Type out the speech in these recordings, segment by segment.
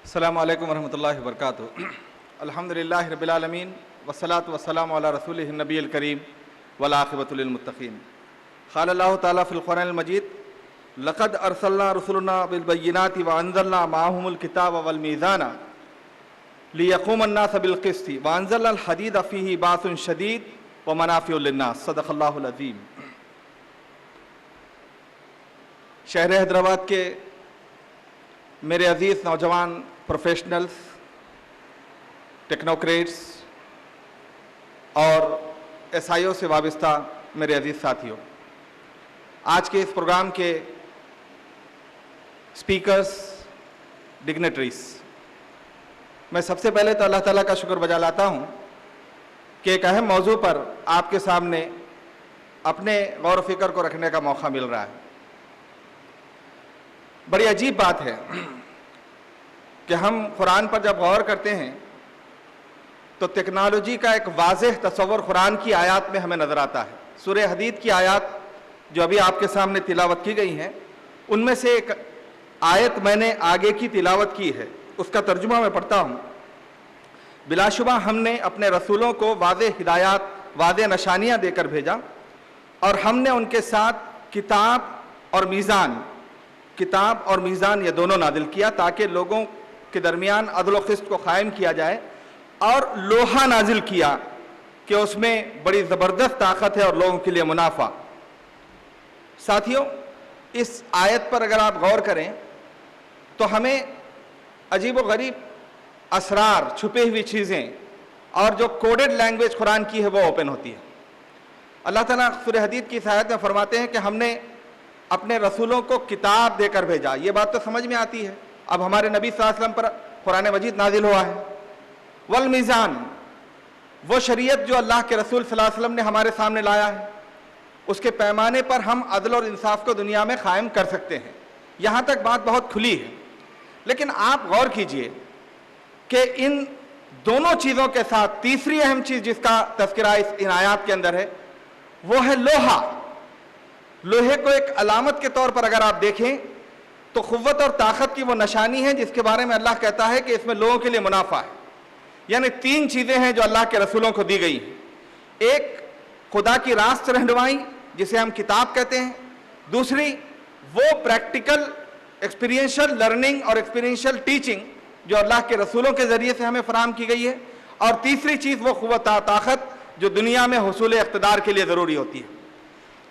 السلام علیکم ورحمۃ اللہ وبرکاتہ۔ الحمدللہ رب العالمین والصلاة والسلام علی رسولہ النبی الکریم والعاقبۃ للمتقین۔ قال اللہ تعالیٰ فی القرآن المجید: لقد ارسلنا رسلنا بالبینات وانزلنا معهم الکتاب والمیزان لیقوم الناس بالقسط وانزلنا الحدید فیہ باس شدید ومنافع للناس۔ صدق اللہ العظیم۔ شہر حیدرآباد کے میرے عزیز نوجوان پروفیشنلز، ٹیکنوکریٹس اور ایس آئی او سے وابستہ میرے عزیز ساتھیوں، آج کے اس پروگرام کے سپیکرز، ڈگنیٹریز، میں سب سے پہلے تو اللہ تعالیٰ کا شکر بجا لاتا ہوں کہ ایک اہم موضوع پر آپ کے سامنے اپنے غور و فکر کو رکھنے کا موقع مل رہا ہے۔ بڑی عجیب بات ہے کہ ہم قرآن پر جب غور کرتے ہیں تو ٹیکنالوجی کا ایک واضح تصور قرآن کی آیات میں ہمیں نظر آتا ہے۔ سورہ حدید کی آیات جو ابھی آپ کے سامنے تلاوت کی گئی ہیں، ان میں سے ایک آیت میں نے آگے کی تلاوت کی ہے، اس کا ترجمہ میں پڑھتا ہوں۔ بلا شبہ ہم نے اپنے رسولوں کو واضح ہدایات، واضح نشانیاں دے کر بھیجا، اور ہم نے ان کے ساتھ کتاب اور میزان یہ دونوں نازل کیا تاکہ لوگوں کے درمیان عدل و قسط کو قائم کیا جائے، اور لوہا نازل کیا کہ اس میں بڑی زبردست طاقت ہے اور لوگوں کے لیے منافع۔ ساتھیوں، اس آیت پر اگر آپ غور کریں تو ہمیں عجیب و غریب اسرار، چھپے ہوئی چیزیں اور جو کوڈڈ لینگویج قرآن کی ہے وہ اوپن ہوتی ہے۔ اللہ تعالیٰ سورہ حدید کی اس آیت میں فرماتے ہیں کہ ہم نے اپنے رسولوں کو کتاب دے کر بھیجا۔ یہ بات تو سمجھ میں آتی ہے، اب ہمارے نبی صلی اللہ علیہ وسلم پر قرآن مجید نازل ہوا ہے۔ والمیزان، وہ شریعت جو اللہ کے رسول صلی اللہ علیہ وسلم نے ہمارے سامنے لایا ہے، اس کے پیمانے پر ہم عدل اور انصاف کو دنیا میں قائم کر سکتے ہیں۔ یہاں تک بات بہت کھلی ہے، لیکن آپ غور کیجئے کہ ان دونوں چیزوں کے ساتھ تیسری اہم چیز جس کا تذکرہ ان آیات کے اندر ہے وہ ہے لوہا۔ لوہے کو ایک علامت کے طور پر اگر آپ دیکھیں تو قوت اور طاقت کی وہ نشانی ہے جس کے بارے میں اللہ کہتا ہے کہ اس میں لوگوں کے لیے منافع ہے۔ یعنی تین چیزیں ہیں جو اللہ کے رسولوں کو دی گئی ہیں۔ ایک خدا کی راست رہنمائی جسے ہم کتاب کہتے ہیں، دوسری وہ پریکٹیکل ایکسپیرینشل لرننگ اور ایکسپیرینشل ٹیچنگ جو اللہ کے رسولوں کے ذریعے سے ہمیں فراہم کی گئی ہے، اور تیسری چیز وہ قوت و طاقت جو دنیا میں حصول اقتدار کے لیے ضروری ہوتی ہے۔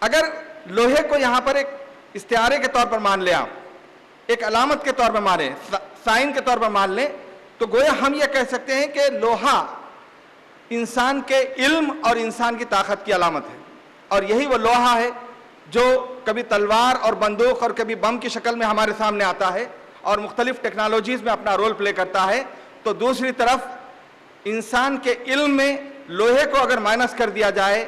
اگر لوہے کو یہاں پر ایک استعارے کے طور پر مان لیں، آپ ایک علامت کے طور پر مانیں، سائن کے طور پر مان لیں، تو گویا ہم یہ کہہ سکتے ہیں کہ لوہا انسان کے علم اور انسان کی طاقت کی علامت ہے، اور یہی وہ لوہا ہے جو کبھی تلوار اور بندوق اور کبھی بم کی شکل میں ہمارے سامنے آتا ہے اور مختلف ٹیکنالوجیز میں اپنا رول پلے کرتا ہے۔ تو دوسری طرف انسان کے علم میں لوہے کو اگر مائنس کر دیا جائے،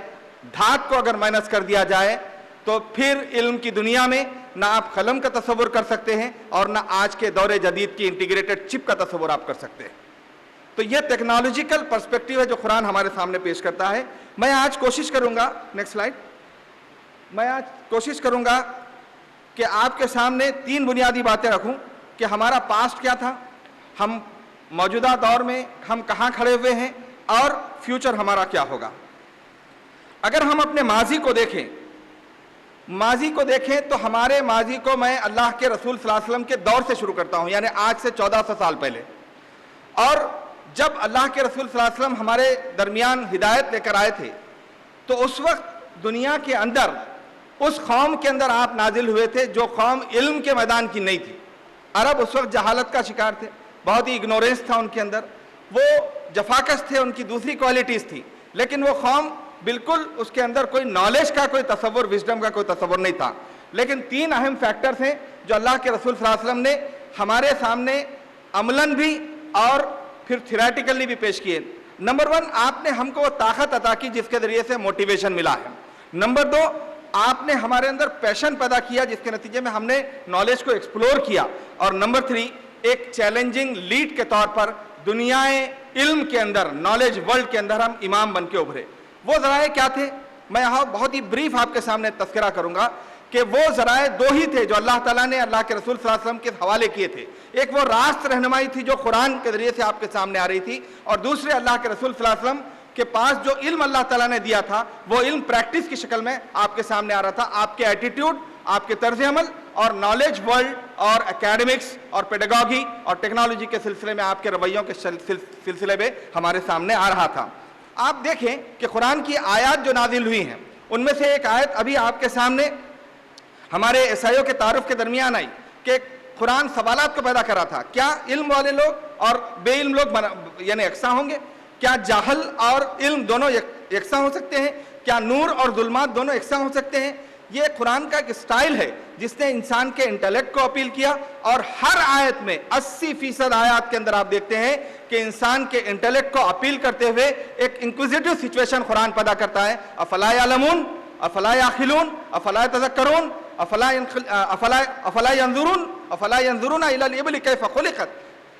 دھات کو اگر مائنس کر دیا جائے، تو پھر علم کی دنیا میں نہ آپ قلم کا تصور کر سکتے ہیں اور نہ آج کے دور جدید کی انٹیگریٹڈ چپ کا تصور آپ کر سکتے ہیں۔ تو یہ ٹیکنالوجیکل پرسپیکٹیو ہے جو قرآن ہمارے سامنے پیش کرتا ہے۔ میں آج کوشش کروں گا، نیکسٹ سلائیڈ، میں آج کوشش کروں گا کہ آپ کے سامنے تین بنیادی باتیں رکھوں کہ ہمارا پاسٹ کیا تھا، ہم موجودہ دور میں ہم کہاں کھڑے ہوئے ہیں، اور فیوچر ہمارا کیا ہوگا۔ اگر ہم اپنے ماضی کو دیکھیں تو ہمارے ماضی کو میں اللہ کے رسول صلی اللہ علیہ وسلم کے دور سے شروع کرتا ہوں، یعنی آج سے 1400 سال پہلے۔ اور جب اللہ کے رسول صلی اللہ علیہ وسلم ہمارے درمیان ہدایت لے کر آئے تھے تو اس وقت دنیا کے اندر اس قوم کے اندر آپ نازل ہوئے تھے جو قوم علم کے میدان کی نہیں تھی۔ عرب اس وقت جہالت کا شکار تھے، بہت ہی اگنورینس تھا ان کے اندر، وہ جفاکش تھے، ان کی دوسری کوالٹیز تھی، لیکن وہ قوم بالکل اس کے اندر کوئی نالج کا کوئی تصور، وزڈم کا کوئی تصور نہیں تھا۔ لیکن تین اہم فیکٹرز ہیں جو اللہ کے رسول صلی اللہ علیہ وسلم نے ہمارے سامنے عملاً بھی اور پھر تھیوریٹیکلی بھی پیش کیے۔ نمبر 1، آپ نے ہم کو وہ طاقت عطا کی جس کے ذریعے سے موٹیویشن ملا ہے۔ نمبر 2، آپ نے ہمارے اندر پیشن پیدا کیا جس کے نتیجے میں ہم نے نالج کو ایکسپلور کیا۔ اور نمبر 3، ایک چیلنجنگ لیڈ کے طور پر دنیا علم کے اندر، نالج ورلڈ کے اندر ہم امام بن کے ابھرے۔ وہ ذرائع کیا تھے؟ میں یہاں بہت ہی بریف آپ کے سامنے تذکرہ کروں گا کہ وہ ذرائع دو ہی تھے جو اللہ تعالیٰ نے اللہ کے رسول صلی اللہ علیہ وسلم کے حوالے کیے تھے. ایک وہ راست رہنمائی تھی جو قرآن کے ذریعے سے آپ کے سامنے آ رہی تھی, اور دوسرے اللہ کے رسول صلی اللہ علیہ وسلم کے پاس جو علم اللہ تعالیٰ نے دیا تھا وہ علم پریکٹس کی شکل میں آپ کے سامنے آ رہا تھا. آپ کے ایٹیٹیوڈ, آپ کے طرز عمل اور نالج ورلڈ اور اکیڈمکس اور پیڈاگوگی اور ٹیکنالوجی کے سلسلے میں آپ کے رویوں کے سلسلے میں ہمارے سامنے آ رہا تھا. آپ دیکھیں کہ قرآن کی آیات جو نازل ہوئی ہیں ان میں سے ایک آیت ابھی آپ کے سامنے ہمارے عیسائیوں کے تعارف کے درمیان آئی کہ قرآن سوالات کو پیدا کر رہا تھا. کیا علم والے لوگ اور بے علم لوگ یعنی یکساں ہوں گے؟ کیا جاہل اور علم دونوں یکساں ہو سکتے ہیں؟ کیا نور اور ظلمات دونوں یکساں ہو سکتے ہیں؟ یہ قرآن کا ایک سٹائل ہے جس نے انسان کے انٹلیکٹ کو اپیل کیا, اور ہر آیت میں 80% آیات کے اندر آپ دیکھتے ہیں کہ انسان کے انٹلیکٹ کو اپیل کرتے ہوئے ایک انکوزیٹو سچویشن قرآن پیدا کرتا ہے. افلا یعلمون, افلا یعقلون, افلا یتذکرون, افلا ينظرون الى الابل کیف خلقت.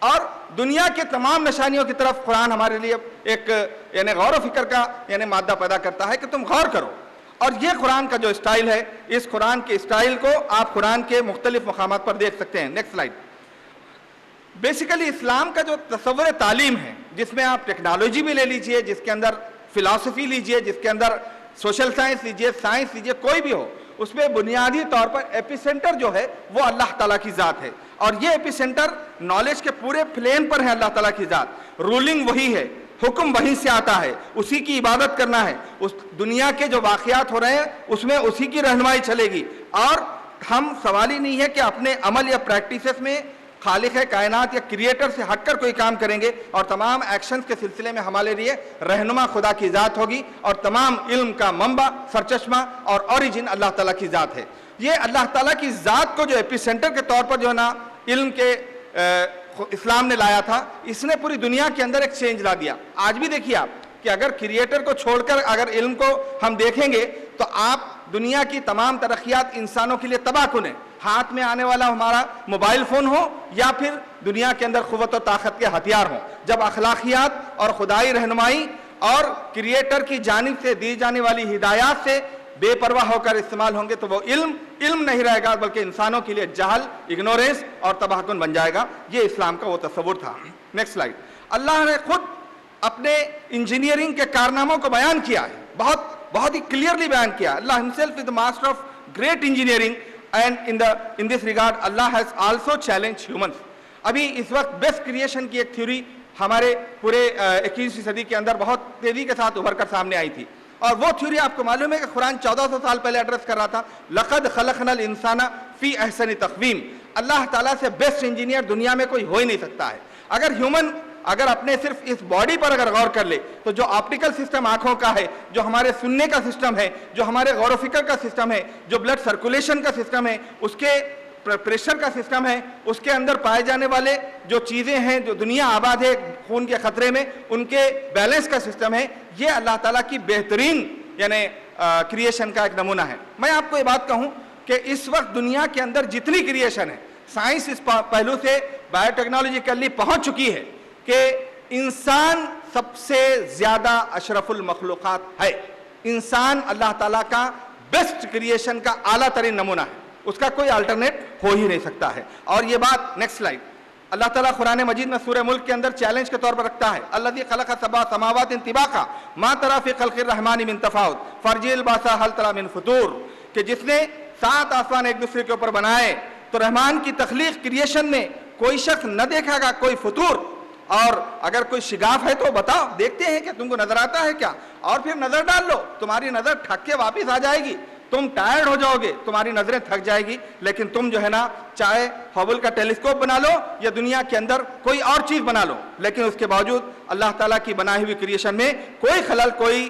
اور دنیا کے تمام نشانیوں کی طرف قرآن ہمارے لیے ایک یعنی غور و فکر کا یعنی مادہ پیدا کرتا ہے کہ تم غور کرو. اور یہ قرآن کا جو اسٹائل ہے, اس قرآن کے اسٹائل کو آپ قرآن کے مختلف مقامات پر دیکھ سکتے ہیں. Next slide. بیسیکلی اسلام کا جو تصور تعلیم ہے, جس میں آپ ٹیکنالوجی بھی لے لیجئے, جس کے اندر فلسفی لیجئے, جس کے اندر سوشل سائنس لیجئے, سائنس لیجئے, کوئی بھی ہو, اس میں بنیادی طور پر ایپی سینٹر جو ہے وہ اللہ تعالیٰ کی ذات ہے. اور یہ ایپی سینٹر نالج کے پورے پلین پر ہے اللہ تعالیٰ کی ذات. رولنگ وہی ہے, حکم وہیں سے آتا ہے, اسی کی عبادت کرنا ہے. اس دنیا کے جو واقعات ہو رہے ہیں اس میں اسی کی رہنمائی چلے گی. اور ہم سوال ہی نہیں ہے کہ اپنے عمل یا پریکٹسز میں خالق کائنات یا کریٹر سے ہٹ کر کوئی کام کریں گے, اور تمام ایکشنز کے سلسلے میں ہمارے لیے رہنما خدا کی ذات ہوگی, اور تمام علم کا منبع, سرچشمہ اور اوریجن اللہ تعالیٰ کی ذات ہے. یہ اللہ تعالیٰ کی ذات کو جو ایپی سینٹر کے طور پر جو ہے نا علم کے اسلام نے لایا تھا, اس نے پوری دنیا کے اندر ایک چینج لا دیا. آج بھی دیکھیے آپ کہ اگر کریٹر کو چھوڑ کر اگر علم کو ہم دیکھیں گے تو آپ دنیا کی تمام ترقیات انسانوں کے لیے تباہ کن ہیں. ہاتھ میں آنے والا ہمارا موبائل فون ہو یا پھر دنیا کے اندر قوت و طاقت کے ہتھیار ہوں, جب اخلاقیات اور خدائی رہنمائی اور کریٹر کی جانب سے دی جانے والی ہدایات سے بے پرواہ ہو کر استعمال ہوں گے تو وہ علم نہیں رہے گا, بلکہ انسانوں کے لیے جہل, اگنورینس اور تباہ کن بن جائے گا. یہ اسلام کا وہ تصور تھا. Next slide. اللہ نے خود اپنے انجینئرنگ کے کارناموں کو بیان کیا ہے, بہت ہی کلیئرلی بیان کیا. اللہ himself is the master of great engineering, and in this regard Allah has also challenged humans. ابھی اس وقت بیسٹ کریشن کی ایک تھیوری ہمارے پورے 21ویں صدی کے اندر بہت تیزی کے ساتھ ابھر کر سامنے آئی تھی, اور وہ تھیوری آپ کو معلوم ہے کہ قرآن 1400 سال پہلے ایڈریس کر رہا تھا. لقد خلقنا الانسان فی احسن تقویم. اللہ تعالیٰ سے بیسٹ انجینئر دنیا میں کوئی ہو ہی نہیں سکتا ہے. اگر اپنے صرف اس باڈی پر اگر غور کر لے تو جو آپٹیکل سسٹم آنکھوں کا ہے, جو ہمارے سننے کا سسٹم ہے, جو ہمارے غور و فکر کا سسٹم ہے, جو بلڈ سرکولیشن کا سسٹم ہے, اس کے پریشر کا سسٹم ہے, اس کے اندر پائے جانے والے جو چیزیں ہیں جو دنیا آباد ہے خون کے خطرے میں, ان کے بیلنس کا سسٹم ہے, یہ اللہ تعالیٰ کی بہترین یعنی کریشن کا ایک نمونہ ہے. میں آپ کو یہ بات کہوں کہ اس وقت دنیا کے اندر جتنی کریشن ہے, سائنس اس پہلو سے بایو ٹیکنالوجیکلی پہنچ چکی ہے کہ انسان سب سے زیادہ اشرف المخلوقات ہے. انسان اللہ تعالیٰ کا بیسٹ کریشن کا اعلیٰ ترین نمونہ ہے, اس کا کوئی الٹرنیٹ ہو ہی نہیں سکتا ہے. اور یہ بات نیکسٹ سلائیڈ. اللہ تعالیٰ قرآن مجید میں سورہ ملک کے اندر چیلنج کے طور پر رکھتا ہے, الذی خلق سبع سماوات طباقا ما تری فی خلق الرحمن من تفاوت فارجع البصر هل تری من فطور. کہ جس نے 7 آسمان ایک دوسرے کے اوپر بنائے تو رحمان کی تخلیق کریشن میں کوئی شخص نہ دیکھا گا کوئی فطور. اور اگر کوئی شگاف ہے تو بتاؤ, دیکھتے ہیں کہ تم کو نظر آتا ہے کیا, اور پھر نظر ڈال لو, تمہاری نظر تھک کے واپس آ جائے گی, تم ٹائرڈ ہو جاؤ گے, تمہاری نظریں تھک جائے گی, لیکن تم جو ہے نا چاہے ہبل کا ٹیلیسکوپ بنا لو یا دنیا کے اندر کوئی اور چیز بنا لو, لیکن اس کے باوجود اللہ تعالیٰ کی بنائی ہوئی کریشن میں کوئی خلل, کوئی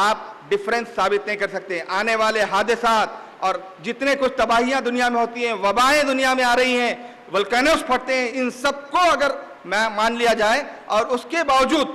آپ ڈفرینس ثابت نہیں کر سکتے. آنے والے حادثات اور جتنے کچھ تباہیاں دنیا میں ہوتی ہیں, وبائیں دنیا میں آ رہی ہیں, ولکینوز پھٹتے ہیں, ان سب کو اگر مان لیا جائے اور اس کے باوجود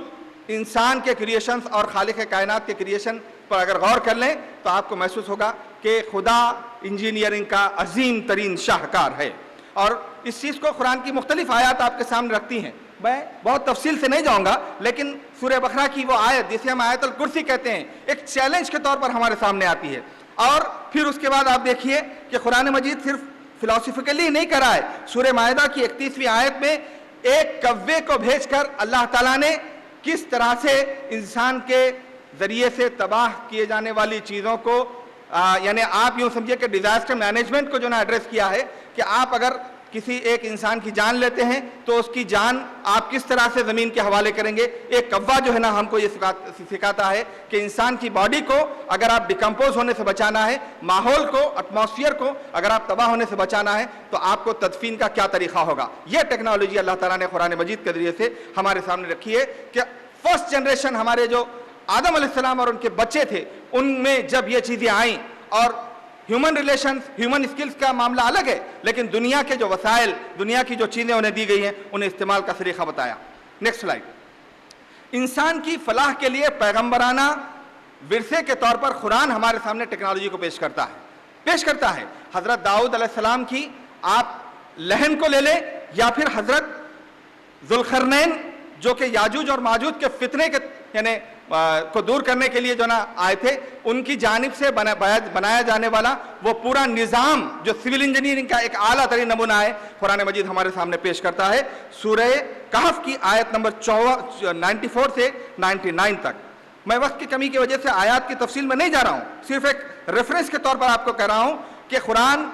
انسان کے کریشنز اور خالق کائنات کے کریشن پر اگر غور کر لیں تو آپ کو محسوس ہوگا کہ خدا انجینئرنگ کا عظیم ترین شاہکار ہے. اور اس چیز کو قرآن کی مختلف آیات آپ کے سامنے رکھتی ہیں. میں بہت تفصیل سے نہیں جاؤں گا, لیکن سورہ بقرہ کی وہ آیت جسے ہم آیت الکرسی کہتے ہیں, ایک چیلنج کے طور پر ہمارے سامنے آتی ہے. اور پھر اس کے بعد آپ دیکھیے کہ قرآن مجید صرف فلاسفیکلی نہیں کرا ہے. سورہ مائدہ کی 31ویں آیت میں ایک کوے کو بھیج کر اللہ تعالیٰ نے کس طرح سے انسان کے ذریعے سے تباہ کیے جانے والی چیزوں کو یعنی آپ یوں سمجھیے کہ ڈیزاسٹر مینجمنٹ کو جو نا ایڈریس کیا ہے کہ آپ اگر کسی ایک انسان کی جان لیتے ہیں تو اس کی جان آپ کس طرح سے زمین کے حوالے کریں گے. ایک کوا جو ہے نا ہم کو یہ سکھاتا ہے کہ انسان کی باڈی کو اگر آپ ڈیکمپوز ہونے سے بچانا ہے, ماحول کو, ایٹماسفیئر کو اگر آپ تباہ ہونے سے بچانا ہے تو آپ کو تدفین کا کیا طریقہ ہوگا. یہ ٹیکنالوجی اللہ تعالیٰ نے قرآن مجید کے ذریعے سے ہمارے سامنے رکھی ہے کہ فرسٹ جنریشن ہمارے جو آدم علیہ السلام اور ان کے بچے تھے ان میں جب یہ چیزیں آئیں, اور ہیومن ریلیشنز, ہیومن اسکلز کا معاملہ الگ ہے, لیکن دنیا کے جو وسائل, دنیا کی جو چیزیں انہیں دی گئی ہیں انہیں استعمال کا طریقہ بتایا. Next slide. انسان کی فلاح کے لیے پیغمبرانہ ورثے کے طور پر قرآن ہمارے سامنے ٹیکنالوجی کو پیش کرتا ہے. حضرت داؤد علیہ السلام کی آپ لہن کو لے لیں, یا پھر حضرت ذوالقرنین جو کہ یاجوج اور ماجوج کے فتنے کے یعنی کو دور کرنے کے لیے جو نا آئے تھے, ان کی جانب سے بنایا جانے والا وہ پورا نظام جو سول انجینئرنگ کا ایک اعلیٰ ترین نمونہ ہے, قرآن مجید ہمارے سامنے پیش کرتا ہے. سورہ کہف کی آیت نمبر 94 سے 99 تک. میں وقت کی کمی کی وجہ سے آیات کی تفصیل میں نہیں جا رہا ہوں, صرف ایک ریفرنس کے طور پر آپ کو کہہ رہا ہوں کہ قرآن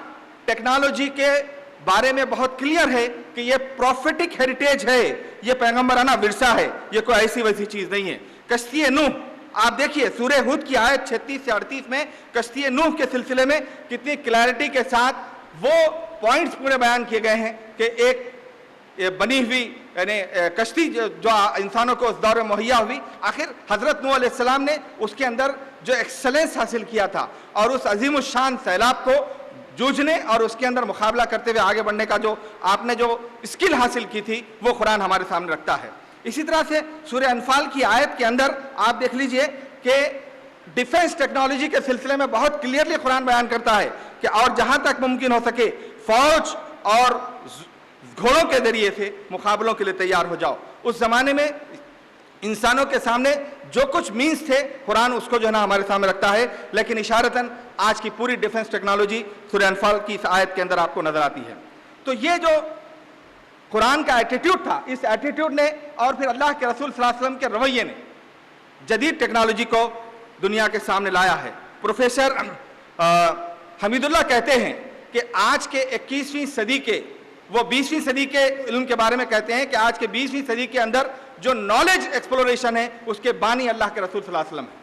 ٹیکنالوجی کے بارے میں بہت کلیئر ہے کہ یہ پروفیٹک ہیریٹیج ہے, یہ پیغمبرانہ ورثہ ہے, یہ کوئی ایسی ویسی چیز نہیں ہے. کشتی نوح آپ دیکھیے سورہ ہود کی آیت 36 سے 38 میں کشتی نوح کے سلسلے میں کتنی کلیئرٹی کے ساتھ وہ پوائنٹس پورے بیان کیے گئے ہیں کہ ایک بنی ہوئی یعنی کشتی جو انسانوں کو اس دور میں مہیا ہوئی, آخر حضرت نوح علیہ السلام نے اس کے اندر جو ایکسلنس حاصل کیا تھا اور اس عظیم الشان سیلاب کو جوجھنے اور اس کے اندر مقابلہ کرتے ہوئے آگے بڑھنے کا جو آپ نے جو اسکل حاصل کی تھی وہ قرآن ہمارے سامنے رکھتا ہے. اسی طرح سے سورہ انفال کی آیت کے اندر آپ دیکھ لیجئے کہ ڈیفنس ٹیکنالوجی کے سلسلے میں بہت کلیئرلی قرآن بیان کرتا ہے کہ اور جہاں تک ممکن ہو سکے فوج اور گھوڑوں کے ذریعے سے مقابلوں کے لیے تیار ہو جاؤ. اس زمانے میں انسانوں کے سامنے جو کچھ مینز تھے قرآن اس کو جو ہے نا ہمارے سامنے رکھتا ہے, لیکن اشارتاً آج کی پوری ڈیفنس ٹیکنالوجی سورہ انفال کی اس آیت کے اندر آپ کو نظر آتی ہے. تو یہ جو قرآن کا ایٹیٹیوڈ تھا, اس ایٹیٹیوڈ نے اور پھر اللہ کے رسول صلی اللہ علیہ وسلم کے رویے نے جدید ٹیکنالوجی کو دنیا کے سامنے لایا ہے. پروفیسر حمید اللہ کہتے ہیں کہ آج کے 21ویں صدی کے وہ 20ویں صدی کے علم کے بارے میں کہتے ہیں کہ آج کے 20ویں صدی کے اندر جو نالج ایکسپلوریشن ہے اس کے بانی اللہ کے رسول صلی اللہ علیہ وسلم ہے.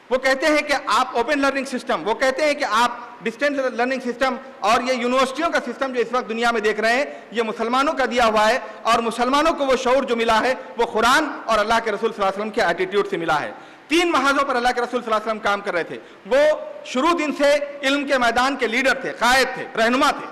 وہ کہتے ہیں کہ آپ اوپن لرننگ سسٹم, وہ کہتے ہیں کہ آپ ڈسٹینس لرننگ سسٹم اور یہ یونیورسٹیوں کا سسٹم جو اس وقت دنیا میں دیکھ رہے ہیں یہ مسلمانوں کا دیا ہوا ہے, اور مسلمانوں کو وہ شعور جو ملا ہے وہ قرآن اور اللہ کے رسول صلی اللہ علیہ وسلم کے ایٹیٹیوڈ سے ملا ہے. 3 محاذوں پر اللہ کے رسول صلی اللہ علیہ وسلم کام کر رہے تھے. وہ شروع دن سے علم کے میدان کے لیڈر تھے, قائد تھے, رہنما تھے,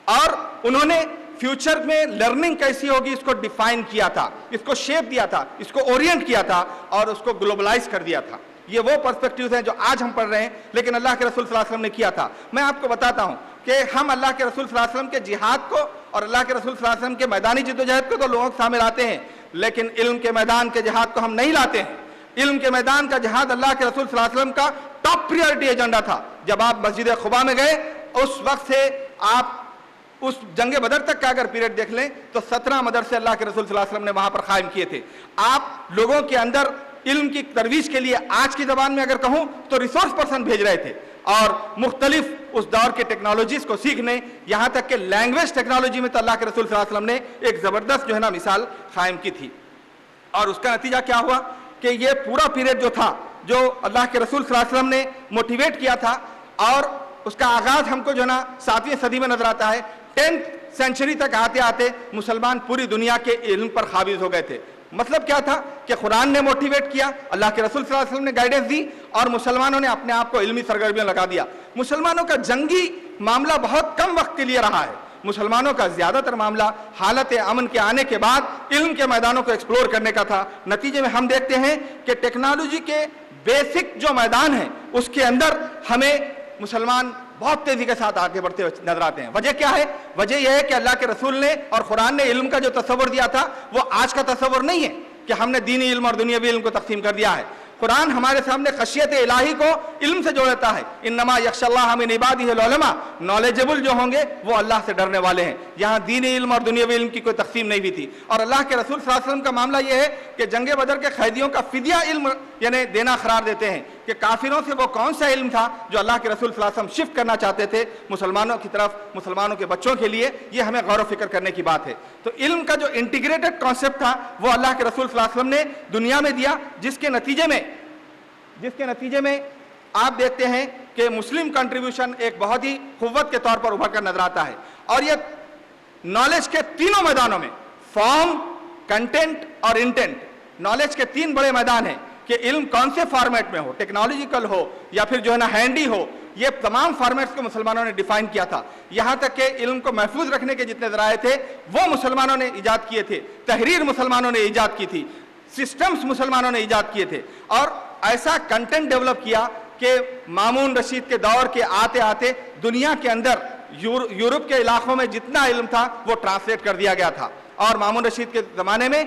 اور انہوں نے فیوچر میں لرننگ کیسی ہوگی اس کو ڈیفائن کیا تھا, اس کو شیپ دیا تھا, اس کو اورینٹ کیا تھا اور اس کو گلوبلائز کر دیا تھا. یہ وہ پرسپیکٹیوز ہیں جو آج ہم پڑھ رہے ہیں, لیکن اللہ کے رسول صلی اللہ علیہ وسلم نے کیا تھا. میں آپ کو بتاتا ہوں کہ ہم اللہ کے رسول صلی اللہ علیہ وسلم کے جہاد کو اور اللہ کے رسول صلی اللہ علیہ وسلم کے میدانی جدوجہد کو تو لوگوں کے سامنے لاتے ہیں, لیکن علم کے میدان کے جہاد کو ہم نہیں لاتے ہیں. علم کے میدان کا جہاد اللہ کے رسول صلی اللہ علیہ وسلم کا ٹاپ پریورٹی ایجنڈا تھا. جب آپ مسجد قباء میں گئے اس وقت سے آپ اس جنگ بدر تک کا اگر پیریڈ دیکھ لیں تو 17 مدرسے اللہ کے رسول صلی اللہ علیہ وسلم نے وہاں پر قائم کیے تھے. آپ لوگوں کے اندر علم کی ترویج کے لیے آج کی زبان میں اگر کہوں تو ریسورس پرسن بھیج رہے تھے, اور مختلف اس دور کے ٹیکنالوجیز کو سیکھنے, یہاں تک کہ لینگویج ٹیکنالوجی میں تو اللہ کے رسول صلی اللہ علیہ وسلم نے ایک زبردست جو ہے نا مثال قائم کی تھی. اور اس کا نتیجہ کیا ہوا کہ یہ پورا پیریڈ جو تھا جو اللہ کے رسول صلی اللہ علیہ وسلم نے موٹیویٹ کیا تھا, اور اس کا آغاز ہم کو جو ہے نا 7ویں صدی میں نظر آتا ہے. 10th سینچری تک آتے آتے مسلمان پوری دنیا کے علم پر قابض ہو گئے تھے. مطلب کیا تھا کہ قرآن نے موٹیویٹ کیا, اللہ کے رسول صلی اللہ علیہ وسلم نے گائیڈنس دی, اور مسلمانوں نے اپنے آپ کو علمی سرگرمیوں لگا دیا. مسلمانوں کا جنگی معاملہ بہت کم وقت کے لیے رہا ہے. مسلمانوں کا زیادہ تر معاملہ حالت امن کے آنے کے بعد علم کے میدانوں کو ایکسپلور کرنے کا تھا. نتیجے میں ہم دیکھتے ہیں کہ ٹیکنالوجی کے بیسک جو میدان ہیں اس کے اندر ہمیں مسلمان بہت تیزی کے ساتھ آگے بڑھتے نظر آتے ہیں. وجہ کیا ہے؟ وجہ یہ ہے کہ اللہ کے رسول نے اور قرآن نے علم کا جو تصور دیا تھا وہ آج کا تصور نہیں ہے کہ ہم نے دینی علم اور دنیاوی علم کو تقسیم کر دیا ہے. قرآن ہمارے سامنے خشیت الہی کو علم سے جوڑتا ہے. انما یخشی اللہ من عبادہ العلماء, نالجبل جو ہوں گے وہ اللہ سے ڈرنے والے ہیں. یہاں دینی علم اور دنیاوی علم کی کوئی تقسیم نہیں ہوئی تھی. اور اللہ کے رسول صلی اللہ علیہ وسلم کا معاملہ یہ ہے کہ جنگ بدر کے قیدیوں کا فدیہ علم یعنی دینا قرار دیتے ہیں کہ کافروں سے وہ کون سا علم تھا جو اللہ کے رسول صلی اللہ علیہ وسلم شفٹ کرنا چاہتے تھے مسلمانوں کی طرف, مسلمانوں کے بچوں کے لیے. یہ ہمیں غور و فکر کرنے کی بات ہے. تو علم کا جو انٹیگریٹڈ کانسیپٹ تھا وہ اللہ کے رسول صلی اللہ علیہ وسلم نے دنیا میں دیا, جس کے نتیجے میں آپ دیکھتے ہیں کہ مسلم کنٹریبیوشن ایک بہت ہی قوت کے طور پر ابھر کر نظر آتا ہے. اور یہ نالج کے تینوں میدانوں میں, فارم, کنٹینٹ اور انٹینٹ, نالج کے تین بڑے میدان ہیں کہ علم کون سے فارمیٹ میں ہو, ٹیکنالوجیکل ہو یا پھر جو ہے نا ہینڈی ہو. یہ تمام فارمیٹس کو مسلمانوں نے ڈیفائن کیا تھا. یہاں تک کہ علم کو محفوظ رکھنے کے جتنے ذرائع تھے وہ مسلمانوں نے ایجاد کیے تھے, تحریر مسلمانوں نے ایجاد کی تھی, سسٹمز مسلمانوں نے ایجاد کیے تھے, اور ایسا کنٹینٹ ڈیولپ کیا کہ مامون رشید کے دور کے آتے آتے دنیا کے اندر یورپ کے علاقوں میں جتنا علم تھا وہ ٹرانسلیٹ کر دیا گیا تھا. اور مامون رشید کے زمانے میں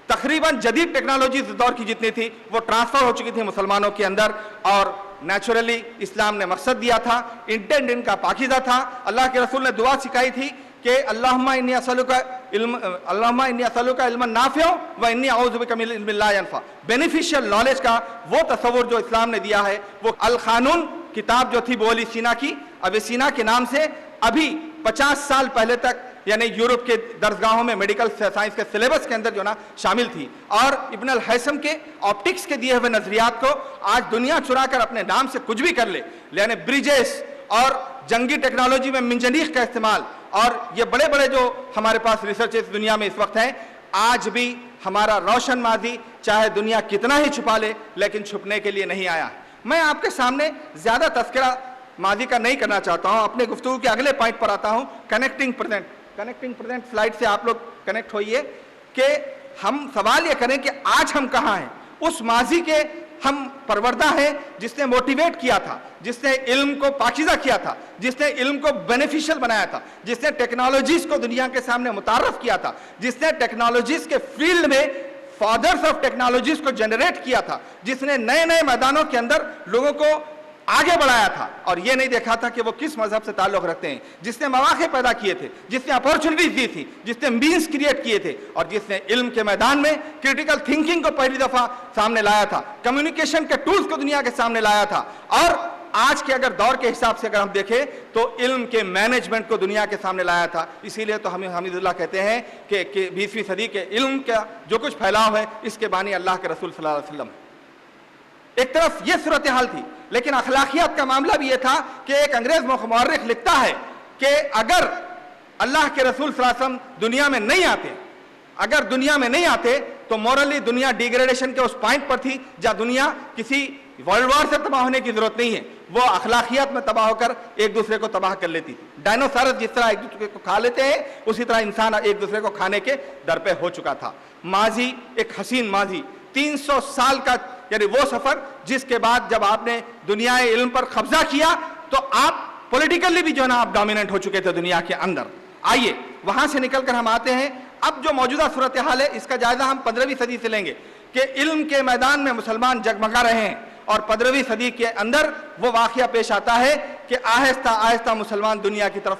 تقریباً جدید ٹیکنالوجیز دور کی جتنی تھی وہ ٹرانسفر ہو چکی تھی مسلمانوں کے اندر. اور نیچرلی اسلام نے مقصد دیا تھا, انٹینٹ ان کا پاکیزہ تھا. اللہ کے رسول نے دعا سکھائی تھی کہ اللہم انی اسألک علما نافعا و انی اعوذ بک من علم لا ینفع. بینیفیشل نالج کا وہ تصور جو اسلام نے دیا ہے, وہ القانون کتاب جو تھی بولی سینا کی, ابیسینا کے نام سے ابھی 50 سال پہلے تک یعنی یورپ کے درسگاہوں میں میڈیکل سائنس کے سلیبس کے اندر جو نا شامل تھی. اور ابن الہیثم کے آپٹکس کے دیے ہوئے نظریات کو آج دنیا چرا کر اپنے نام سے کچھ بھی کر لے, یعنی بریجز اور جنگی ٹیکنالوجی میں منجنیق کا استعمال, اور یہ بڑے بڑے جو ہمارے پاس ریسرچ اس دنیا میں اس وقت ہیں, آج بھی ہمارا روشن ماضی چاہے دنیا کتنا ہی چھپا لے لیکن چھپنے کے لیے نہیں آیا. میں آپ کے سامنے زیادہ تذکرہ ماضی کا نہیں کرنا چاہتا ہوں, اپنے گفتگو کے اگلے پوائنٹ پر آتا ہوں, کنیکٹنگ پریزنٹ سلائیڈ سے آپ لوگ کنیکٹ ہوئیے کہ ہم سوال یہ کریں کہ آج ہم کہاں ہیں. اس ماضی کے ہم پروردہ ہیں جس نے موٹیویٹ کیا تھا, جس نے علم کو پاکیزہ کیا تھا, جس نے علم کو بینیفیشل بنایا تھا, جس نے ٹیکنالوجیز کو دنیا کے سامنے متعارف کیا تھا, جس نے ٹیکنالوجیز کے فیلڈ میں فادرز آف ٹیکنالوجیز کو جنریٹ کیا تھا, جس نے نئے نئے میدانوں کے اندر لوگوں کو آگے بڑھایا تھا اور یہ نہیں دیکھا تھا کہ وہ کس مذہب سے تعلق رکھتے ہیں, جس نے مواقع پیدا کیے تھے, جس نے اپورچونٹیز دی تھی, جس نے مینز کریٹ کیے تھے, اور جس نے علم کے میدان میں کریٹیکل تھنکنگ کو پہلی دفعہ سامنے لایا تھا, کمیونیکیشن کے ٹولز کو دنیا کے سامنے لایا تھا. اور آج کے اگر دور کے حساب سے اگر ہم دیکھیں تو علم کے مینجمنٹ کو دنیا کے سامنے لایا تھا. اسی لیے تو ہمیں حمید اللہ کہتے ہیں کہ 20ویں صدی کے علم کا جو کچھ پھیلاؤ ہے اس کے بانی اللہ کے رسول صلی اللہ علیہ وسلم. ایک طرف یہ صورتحال تھی, لیکن اخلاقیات کا معاملہ بھی یہ تھا کہ ایک انگریز مورخ لکھتا ہے کہ اگر اللہ کے رسول صلی اللہ علیہ وسلم دنیا میں نہیں آتے تو مورلی دنیا ڈیگریڈیشن کے اس پوائنٹ پر تھی جہاں دنیا کسی ورلڈ وار سے تباہ ہونے کی ضرورت نہیں ہے, وہ اخلاقیات میں تباہ ہو کر ایک دوسرے کو تباہ کر لیتی تھی. ڈائنوسارز جس طرح ایک دوسرے کو کھا لیتے ہیں اسی طرح انسان ایک دوسرے کو کھانے کے در پہ ہو چکا تھا. ماضی ایک حسین ماضی, 300 سال کا یعنی وہ سفر جس کے بعد جب آپ نے دنیا علم پر قبضہ کیا تو آپ پولیٹیکلی بھی جو ہے نا آپ ڈومیننٹ ہو چکے تھے دنیا کے اندر. آئیے وہاں سے نکل کر ہم آتے ہیں اب جو موجودہ صورتحال ہے اس کا جائزہ ہم 15ویں صدی سے لیں گے کہ علم کے میدان میں مسلمان جگمگا رہے ہیں, اور 15ویں صدی کے اندر وہ واقعہ پیش آتا ہے کہ آہستہ آہستہ مسلمان دنیا کی طرف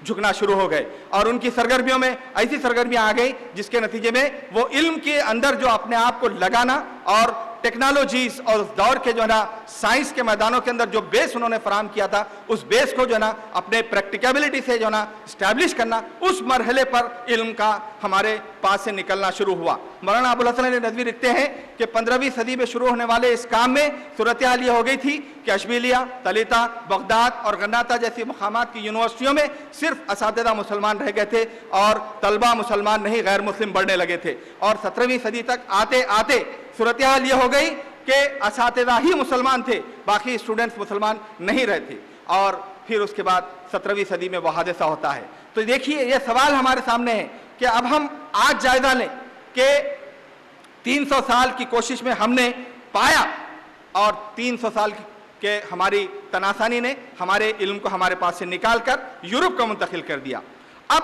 جھکنا شروع ہو گئے, اور ان کی سرگرمیوں میں ایسی سرگرمیاں آ گئی جس کے نتیجے میں وہ علم کے اندر جو اپنے آپ کو لگانا اور ٹیکنالوجیز اور اس دور کے جو ہے نا سائنس کے میدانوں کے اندر جو بیس انہوں نے فراہم کیا تھا اس بیس کو جو ہے نا اپنے پریکٹیکیبلٹی سے جو ہے نا اسٹیبلش کرنا, اس مرحلے پر علم کا ہمارے پاس سے نکلنا شروع ہوا. مولانا ابوالحسن علی ندوی لکھتے ہیں کہ 15ویں صدی میں شروع ہونے والے اس کام میں صورتحال یہ ہو گئی تھی کہ اشبیلیہ, تلیتا, بغداد اور غناطہ جیسی مقامات کی یونیورسٹیوں میں صرف اساتذہ مسلمان رہ گئے تھے اور طلبہ مسلمان نہیں غیر مسلم بڑھنے لگے تھے. اور 17ویں صدی تک آتے آتے صورتحال یہ ہو گئی کہ اساتذہ ہی مسلمان تھے, باقی اسٹوڈنٹس مسلمان نہیں رہے تھے. اور پھر اس کے بعد 17ویں صدی میں وہ حادثہ ہوتا ہے. تو دیکھیے یہ سوال ہمارے سامنے ہے کہ اب ہم آج جائزہ لیں کہ 300 سال کی کوشش میں ہم نے پایا اور 300 سال کے ہماری تناسانی نے ہمارے علم کو ہمارے پاس سے نکال کر یورپ کو منتقل کر دیا. اب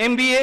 MBA,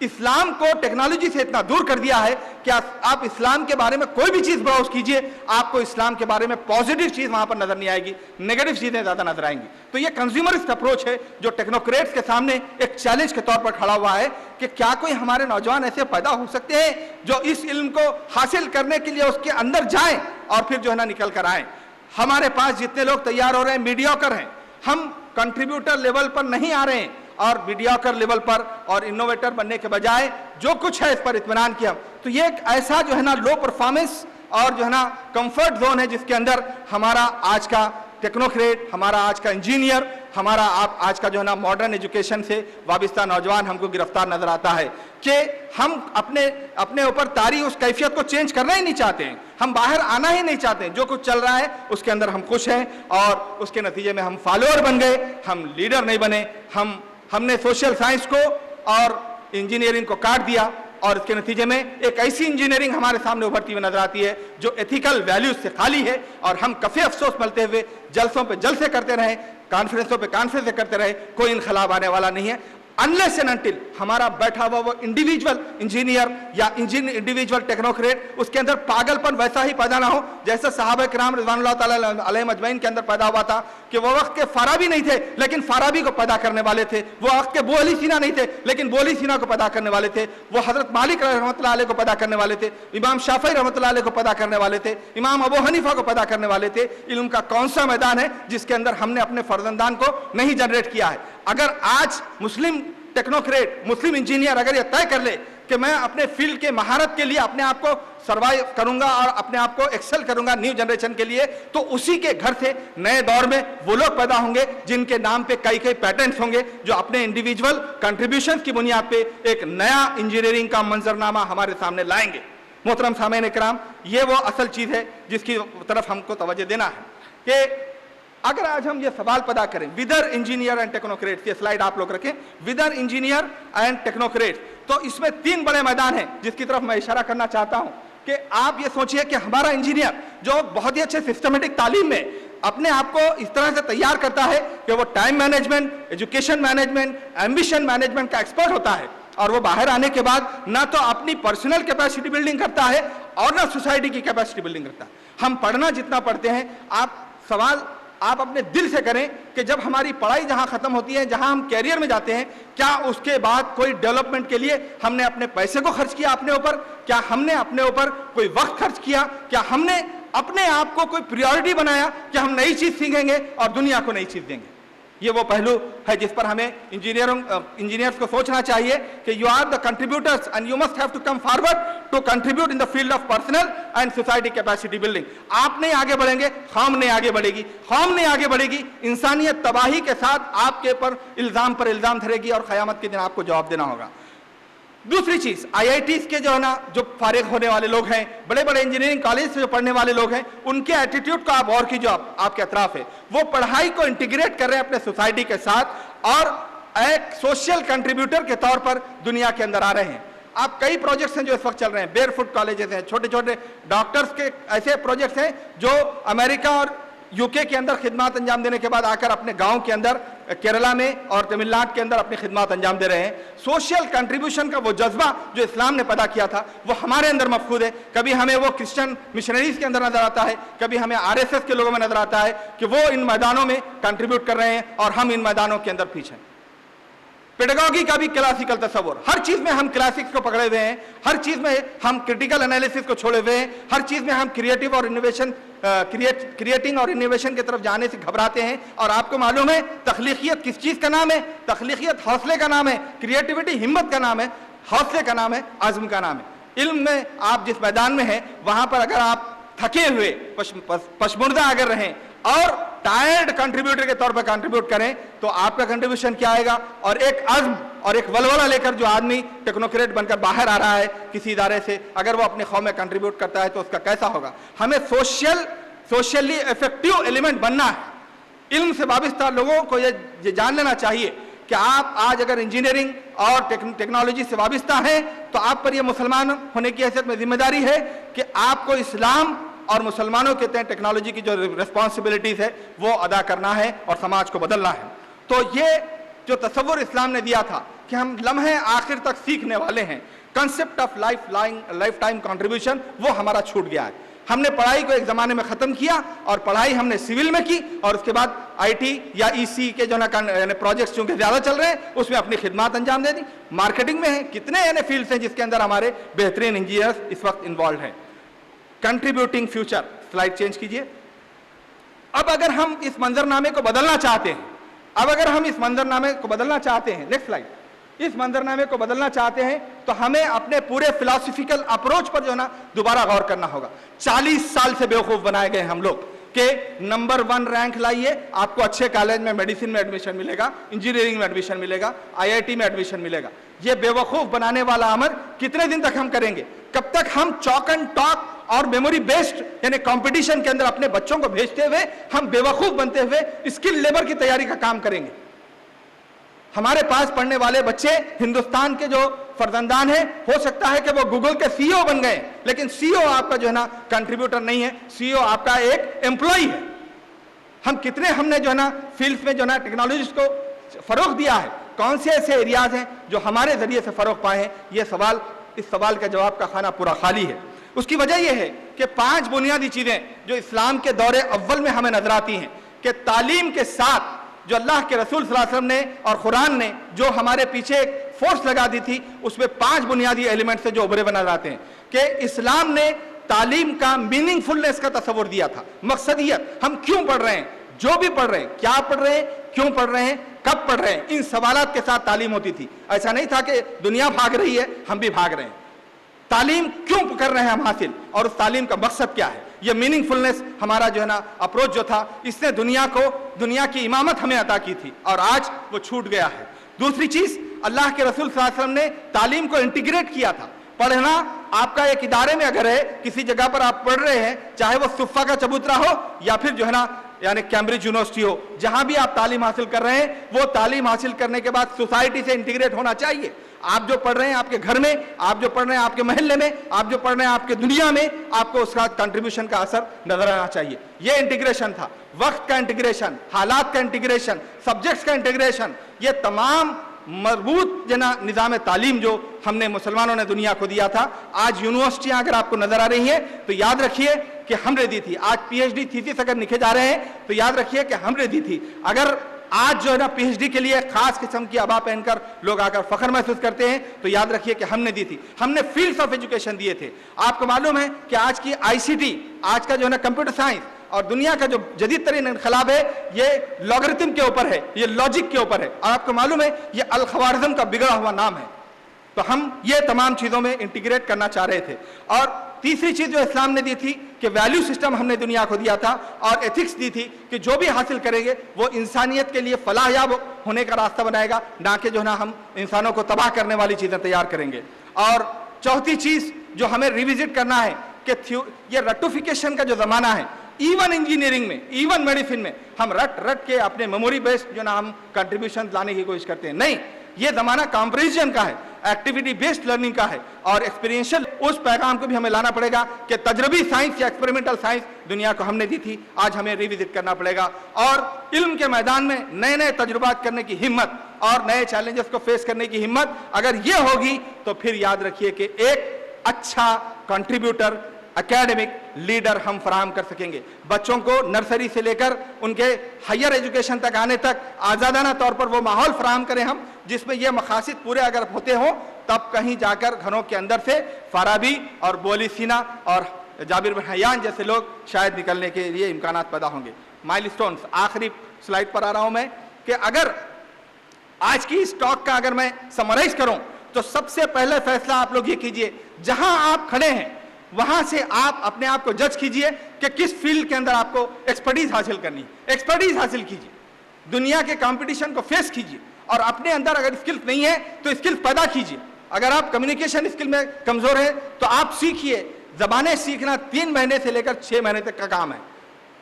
اسلام کو ٹیکنالوجی سے اتنا دور کر دیا ہے کہ آپ اسلام کے بارے میں کوئی بھی چیز براؤز کیجئے، آپ کو اسلام کے بارے میں پازیٹیو چیز وہاں پر نظر نہیں آئے گی، نیگیٹو چیزیں زیادہ نظر آئیں گی۔ تو یہ کنزیومرسٹ اپروچ ہے جو ٹیکنوکریٹس کے سامنے ایک چیلنج کے طور پر کھڑا ہوا ہے کہ کیا کوئی ہمارے نوجوان ایسے پیدا ہو سکتے ہیں جو اس علم کو حاصل کرنے کے لیے اس کے اندر جائیں اور پھر جو ہے نا نکل کر آئیں۔ ہمارے پاس جتنے لوگ تیار ہو رہے ہیں میڈیوکر ہیں، ہم کنٹریبیوٹر لیول پر نہیں آ رہے ہیں، اور میڈیوکر لیول پر اور انوویٹر بننے کے بجائے جو کچھ ہے اس پر اطمینان کیا۔ تو یہ ایک ایسا جو ہے نا لو پرفارمنس اور جو ہے نا کمفرٹ زون ہے جس کے اندر ہمارا آج کا ٹیکنوکریٹ، ہمارا آج کا انجینئر، ہمارا آج کا جو ہے نا ماڈرن ایجوکیشن سے وابستہ نوجوان ہم کو گرفتار نظر آتا ہے کہ ہم اپنے اوپر طاری اس کیفیت کو چینج کرنا ہی نہیں چاہتے ہیں، ہم باہر آنا ہی نہیں چاہتے ہیں، جو کچھ چل رہا ہے اس کے اندر ہم خوش ہیں، اور اس کے نتیجے میں ہم فالوور بن گئے، ہم لیڈر نہیں بنے۔ ہم نے سوشل سائنس کو اور انجینئرنگ کو کاٹ دیا، اور اس کے نتیجے میں ایک ایسی انجینئرنگ ہمارے سامنے ابھرتی ہوئی نظر آتی ہے جو ایتھیکل ویلیوز سے خالی ہے، اور ہم کفے افسوس ملتے ہوئے جلسوں پہ جلسے کرتے رہیں، کانفرنسوں پہ کانفرنسیں کرتے رہے، کوئی انقلاب آنے والا نہیں ہے unless and until ہمارا بیٹھا ہوا وہ انڈیویجول انجینئر یا انڈیویجول ٹیکنوکریٹ اس کے اندر پاگل پن ویسا ہی پیدا نہ ہو جیسے صحابہ کرام رضوان اللہ تعالیٰ علیہم اجمعین کے اندر پیدا ہوا تھا کہ وہ وقت کے فارابی نہیں تھے لیکن فارابی کو پیدا کرنے والے تھے، وہ وقت کے بو علی سینا نہیں تھے لیکن بو علی سینا کو پیدا کرنے والے تھے، وہ حضرت مالک رحمۃ اللہ علیہ کو پیدا کرنے والے تھے، امام شافعی رحمۃ اللہ علیہ کو پیدا کرنے والے تھے، امام ابو حنیفہ کو پیدا کرنے والے تھے۔ علم کا کون سا میدان ہے جس کے اندر ہم نے اپنے فرزندان کو نہیں جنریٹ کیا ہے؟ اگر آج مسلم ٹیکنوکریٹ، مسلم انجینئر اگر یہ طے کر لے کہ میں اپنے فیلڈ کے مہارت کے لیے اپنے آپ کو سروائیو کروں گا اور اپنے آپ کو ایکسل کروں گا نیو جنریشن کے لیے، تو اسی کے گھر سے نئے دور میں وہ لوگ پیدا ہوں گے جن کے نام پہ کئی پیٹنٹس ہوں گے، جو اپنے انڈیویجول کنٹریبیوشنز کی بنیاد پہ ایک نیا انجینئرنگ کا منظرنامہ ہمارے سامنے لائیں گے۔ محترم سامعین کرام، یہ وہ اصل چیز ہے جس کی طرف ہم کو توجہ دینا ہے کہ اگر آج ہم یہ سوال پیدا کریں ودر انجینئر اینڈ ٹیکنوکریٹ، یہ سلائیڈ آپ لوگ رکھیں، ودر انجینئر اینڈ ٹیکنوکریٹ، تو اس میں 3 بڑے میدان ہیں جس کی طرف میں اشارہ کرنا چاہتا ہوں کہ آپ یہ سوچئے کہ ہمارا انجینئر جو بہت ہی اچھے سسٹمیٹک تعلیم میں اپنے آپ کو اس طرح سے تیار کرتا ہے کہ وہ time management, education management, ambition management کا ایکسپرٹ ہوتا ہے، اور وہ باہر آنے کے بعد نہ تو اپنی پرسنل کیپیسٹی بلڈنگ کرتا ہے اور نہ سوسائٹی کی کیپیسٹی بلڈنگ کرتا ہے۔ ہم پڑھنا جتنا پڑھتے ہیں، آپ اپنے دل سے کریں کہ جب ہماری پڑھائی جہاں ختم ہوتی ہے، جہاں ہم کیریئر میں جاتے ہیں، کیا اس کے بعد کوئی ڈیولپمنٹ کے لیے ہم نے اپنے پیسے کو خرچ کیا اپنے اوپر؟ کیا ہم نے اپنے اوپر کوئی وقت خرچ کیا؟ کیا ہم نے اپنے آپ کو کوئی پریورٹی بنایا کہ ہم نئی چیز سیکھیں گے اور دنیا کو نئی چیز دیں گے؟ یہ وہ پہلو ہے جس پر ہمیں انجینئرز کو سوچنا چاہیے کہ you are the contributors and you must have to come forward to contribute in the field of personal and society capacity building. آپ نہیں آگے بڑھیں گے، قوم نہیں آگے بڑھے گی، قوم نہیں آگے بڑھے گی، انسانیت تباہی کے ساتھ آپ کے پر الزام دھرے گی اور قیامت کے دن آپ کو جواب دینا ہوگا۔ دوسری چیز، آئی آئی ٹیز کے جو فارغ ہونے والے لوگ ہیں، بڑے بڑے انجینئرنگ کالج سے جو پڑھنے والے لوگ ہیں، ان کے ایٹیٹیوڈ کا آپ غور کیجئے، آپ کے اطراف ہے، وہ پڑھائی کو انٹیگریٹ کر رہے ہیں اپنے سوسائٹی کے ساتھ اور ایک سوشل کنٹریبیوٹر کے طور پر دنیا کے اندر آ رہے ہیں۔ آپ کئی پروجیکٹس ہیں جو اس وقت چل رہے ہیں، بیئر فٹ کالجز ہیں، چھوٹے چھوٹے ڈاکٹرز کے ایسے پروجیکٹس ہیں جو امریکہ اور UK کے اندر خدمات انجام دینے کے بعد آ کر اپنے گاؤں کے اندر، کیرلا میں اور تمل ناڈو کے اندر اپنی خدمات انجام دے رہے ہیں۔ سوشل کنٹریبیوشن کا وہ جذبہ جو اسلام نے پیدا کیا تھا وہ ہمارے اندر مفقود ہے۔ کبھی ہمیں وہ کرسچن مشنریز کے اندر نظر آتا ہے، کبھی ہمیں RSS کے لوگوں میں نظر آتا ہے کہ وہ ان میدانوں میں کنٹریبیوٹ کر رہے ہیں اور ہم ان میدانوں کے اندر پیچھے ہیں۔ پیڈاگوجی کا بھی کلاسیکل تصور، ہر چیز میں ہم کلاسکس کو پکڑے ہوئے ہیں، ہر چیز میں ہم کرٹیکل انالیسس کو چھوڑے ہوئے ہیں، ہر چیز میں ہم کریٹنگ اور انویشن کی طرف جانے سے گھبراتے ہیں۔ اور آپ کو معلوم ہے تخلیقیت کس چیز کا نام ہے؟ تخلیقیت حوصلے کا نام ہے، کریٹیوٹی ہمت کا نام ہے، حوصلے کا نام ہے، عزم کا نام ہے۔ علم میں آپ جس میدان میں ہیں وہاں پر اگر آپ تھکے ہوئے پشمردہ اگر رہیں اور ٹائرڈ کنٹریبیوٹر کے طور پر کنٹریبیوٹ کریں تو آپ کا کنٹریبیوشن کیا آئے گا؟ اور ایک عزم اور ایک ولولہ لے کر جو آدمی ٹیکنوکریٹ بن کر باہر آ رہا ہے کسی ادارے سے، اگر وہ اپنے قوم میں کنٹریبیوٹ کرتا ہے تو اس کا کیسا ہوگا؟ ہمیں سوشلی افیکٹو ایلیمنٹ بننا ہے۔ علم سے وابستہ لوگوں کو یہ جان لینا چاہیے کہ آپ آج اگر انجینئرنگ اور ٹیکنالوجی سے وابستہ ہیں تو آپ پر یہ مسلمان ہونے کی حیثیت میں ذمہ داری ہے کہ آپ کو اسلام اور مسلمانوں کے تئیں ٹیکنالوجی کی جو ریسپانسبلٹیز ہے وہ ادا کرنا ہے اور سماج کو بدلنا ہے۔ تو یہ جو تصور اسلام نے دیا تھا کہ ہم لمحے آخر تک سیکھنے والے ہیں. Concept of life time contribution وہ ہمارا چھوٹ گیا ہے. ہم نے پڑھائی کو ایک زمانے میں ختم کیا اور پڑھائی ہم نے سول میں کی اور اس کے بعد آئی ٹی یا ای سی کے جو نا پروجیکٹس چونکہ زیادہ چل رہے ہیں اس میں اپنی خدمات انجام دے دی. مارکیٹنگ میں ہیں, کتنے فیلڈس ہیں جس کے اندر ہمارے بہترین انجینئرس اس وقت انوالوڈ ہیں. کنٹریبیوٹنگ فیوچر, سلائڈ چینج کیجئے. اب اگر ہم اس منظرنامے کو بدلنا چاہتے ہیں, نیکسٹ سلائڈ, اس منظرنامے کو بدلنا چاہتے ہیں تو ہمیں اپنے پورے فلاسفیکل اپروچ پر جو ہے نا دوبارہ غور کرنا ہوگا. 40 سال سے بیوقوف بنائے گئے ہم لوگ کہ نمبر 1 رینک لائیے, آپ کو اچھے کالج میں میڈیسن میں ایڈمیشن ملے گا, انجینئرنگ میں ایڈمیشن ملے گا, IIT میں ایڈمیشن ملے گا. یہ بیوقوف بنانے والا عمل کتنے دن تک ہم کریں گے؟ کب تک ہم چاک اینڈ ٹاک اور میموری بیسڈ یعنی کمپٹیشن کے اندر اپنے بچوں کو بھیجتے ہوئے ہم بیوقوف بنتے ہوئے اسکل لیبر کی تیاری کا کام کریں گے؟ ہمارے پاس پڑھنے والے بچے ہندوستان کے جو فرزندان ہیں, ہو سکتا ہے کہ وہ گوگل کے سی او بن گئے, لیکن سی او آپ کا جو ہے نا کنٹریبیوٹر نہیں ہے, سی او آپ کا ایک امپلائی ہے. ہم نے جو ہے نا فیلڈز میں جو ہے نا ٹیکنالوجیز کو فروغ دیا ہے, کون سے ایسے ایریاز ہیں جو ہمارے ذریعے سے فروغ پائے ہیں؟ اس سوال کا جواب کا خانہ پورا خالی ہے. اس کی وجہ یہ ہے کہ 5 بنیادی چیزیں جو اسلام کے دور اول میں ہمیں نظر آتی ہیں کہ تعلیم کے ساتھ جو اللہ کے رسول صلی اللہ علیہ وسلم نے اور قرآن نے جو ہمارے پیچھے ایک فورس لگا دی تھی, اس میں 5 بنیادی ایلیمنٹ سے جو ابھرے ہوئے نظر آتے ہیں کہ اسلام نے تعلیم کا میننگ فلنس کا تصور دیا تھا. مقصدیت, ہم کیوں پڑھ رہے ہیں, جو بھی پڑھ رہے ہیں, کیا پڑھ رہے ہیں, کیوں پڑھ رہے ہیں, کب پڑھ رہے ہیں, ان سوالات کے ساتھ تعلیم ہوتی تھی. ایسا نہیں تھا کہ دنیا بھاگ رہی ہے ہم بھی بھاگ رہے ہیں. تعلیم کیوں کر رہے ہیں ہم حاصل, اور اس تعلیم کا مقصد کیا ہے؟ یہ میننگ فلنس ہمارا جو ہے نا اپروچ جو تھا, اس نے دنیا کی امامت ہمیں عطا کی تھی اور آج وہ چھوٹ گیا ہے. دوسری چیز, اللہ کے رسول صلی اللہ علیہ وسلم نے تعلیم کو انٹیگریٹ کیا تھا. پڑھنا آپ کا ایک ادارے میں اگر ہے, کسی جگہ پر آپ پڑھ رہے ہیں, چاہے وہ صفا کا چبوترا ہو یا پھر جو ہے نا یعنی کیمبرج یونیورسٹی ہو, جہاں بھی آپ تعلیم حاصل کر رہے ہیں وہ تعلیم حاصل کرنے کے بعد سوسائٹی سے انٹیگریٹ ہونا چاہیے. آپ جو پڑھ رہے ہیں آپ کے گھر میں, آپ جو پڑھ رہے ہیں آپ کے محلے میں, آپ جو پڑھ رہے ہیں آپ کے دنیا میں, آپ کو اس کا کنٹریبیوشن کا اثر نظر آنا چاہیے. یہ انٹیگریشن تھا, وقت کا انٹیگریشن, حالات کا انٹیگریشن, سبجیکٹس کا انٹیگریشن. یہ تمام مربوط نظام تعلیم جو ہم نے مسلمانوں نے دنیا کو دیا تھا, آج یونیورسٹیاں اگر آپ کو نظر آ رہی ہیں تو یاد رکھیے کہ ہم نے دی تھی. آج PhD تھیسس اگر لکھے جا رہے ہیں تو یاد رکھیے کہ ہم نے دی تھی. اگر آج جو ہے نا PhD کے لیے خاص قسم کی عبا پہن کر لوگ آ کر فخر محسوس کرتے ہیں تو یاد رکھیے کہ ہم نے دی تھی. ہم نے فیلڈس آف ایجوکیشن دیے تھے. آپ کو معلوم ہے کہ آج کی ICT, آج کا جو ہے نا کمپیوٹر سائنس اور دنیا کا جو جدید ترین انقلاب ہے یہ لاگرتم کے اوپر ہے, یہ لاجک کے اوپر ہے. اور آپ کو معلوم ہے یہ الخوارزم کا بگڑا ہوا نام ہے. تو ہم یہ تمام چیزوں میں انٹیگریٹ کرنا چاہ رہے تھے. اور تیسری چیز جو اسلام نے دی تھی کہ ویلیو سسٹم ہم نے دنیا کو دیا تھا, اور ایتھکس دی تھی کہ جو بھی حاصل کریں گے وہ انسانیت کے لیے فلاح یاب ہونے کا راستہ بنائے گا, نہ کہ جو ہے نا ہم انسانوں کو تباہ کرنے والی چیزیں تیار کریں گے. اور چوتھی چیز جو ہمیں ریوزٹ کرنا ہے کہ یہ رٹوفیکیشن کا جو زمانہ ہے, ایون انجینئرنگ میں, ایون میڈیسن میں ہم رٹ کے اپنے میموری بیسڈ جو نا ہم کنٹریبیوشن لانے کی کوشش کرتے ہیں. نہیں, یہ زمانہ کمپریزن کا ہے, ایکٹیویٹی بیسڈ لرننگ کا ہے, اور ایکسپیرینشل اس پیغام کو بھی ہمیں لانا پڑے گا کہ تجربی سائنس یا ایکسپیریمنٹل سائنس دنیا کو ہم نے دی تھی, آج ہمیں ریوزٹ کرنا پڑے گا. اور علم کے میدان میں نئے تجربات کرنے کی ہمت اور نئے چیلنجز کو فیس کرنے کی ہمت اگر یہ ہوگی تو پھر یاد رکھیے کہ ایک اچھا کنٹریبیوٹر, اکیڈمک لیڈر ہم فراہم کر سکیں گے. بچوں کو نرسری سے لے کر ان کے ہائر ایجوکیشن تک آنے تک آزادانہ طور پر وہ ماحول فراہم کریں ہم, جس میں یہ مقاصد پورے اگر ہوتے ہوں تب کہیں جا کر گھروں کے اندر سے فارابی اور بولی سینا اور جابر بن حیان جیسے لوگ شاید نکلنے کے لیے امکانات پیدا ہوں گے. مائل سٹونز, آخری سلائڈ پر آ رہا ہوں میں, کہ اگر آج کی اس ٹاک کا اگر میں سمرائز کروں تو سب سے پہلے فیصلہ آپ لوگ یہ کیجئے, جہاں آپ کھڑے ہیں وہاں سے آپ اپنے آپ کو جج کیجئے کہ کس فیلڈ کے اندر آپ کو ایکسپرٹیز حاصل کرنی ہے. ایکسپرٹیز حاصل کیجئے, دنیا کے کمپٹیشن کو فیس کیجئے, اور اپنے اندر اگر اسکلز نہیں ہے تو اسکلز پیدا کیجئے. اگر آپ کمیونیکیشن اسکل میں کمزور ہیں تو آپ سیکھیے. زبانیں سیکھنا 3 مہینے سے لے کر 6 مہینے تک کا کام ہے.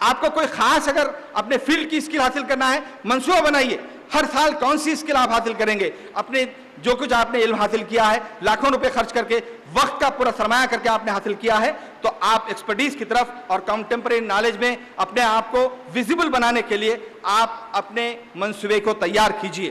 آپ کو کوئی خاص اگر اپنے فیلڈ کی اسکل حاصل کرنا ہے, منصوبہ بنائیے. ہر سال کون سی اسکل آپ حاصل کریں گے, اپنے جو کچھ آپ نے علم حاصل کیا ہے, لاکھوں روپے خرچ کر کے, وقت کا پورا سرمایہ کر کے آپ نے حاصل کیا ہے, تو آپ ایکسپرٹیز کی طرف اور کنٹمپریری نالج میں اپنے آپ کو ویزیبل بنانے کے لیے آپ اپنے منصوبے کو تیار کیجئے.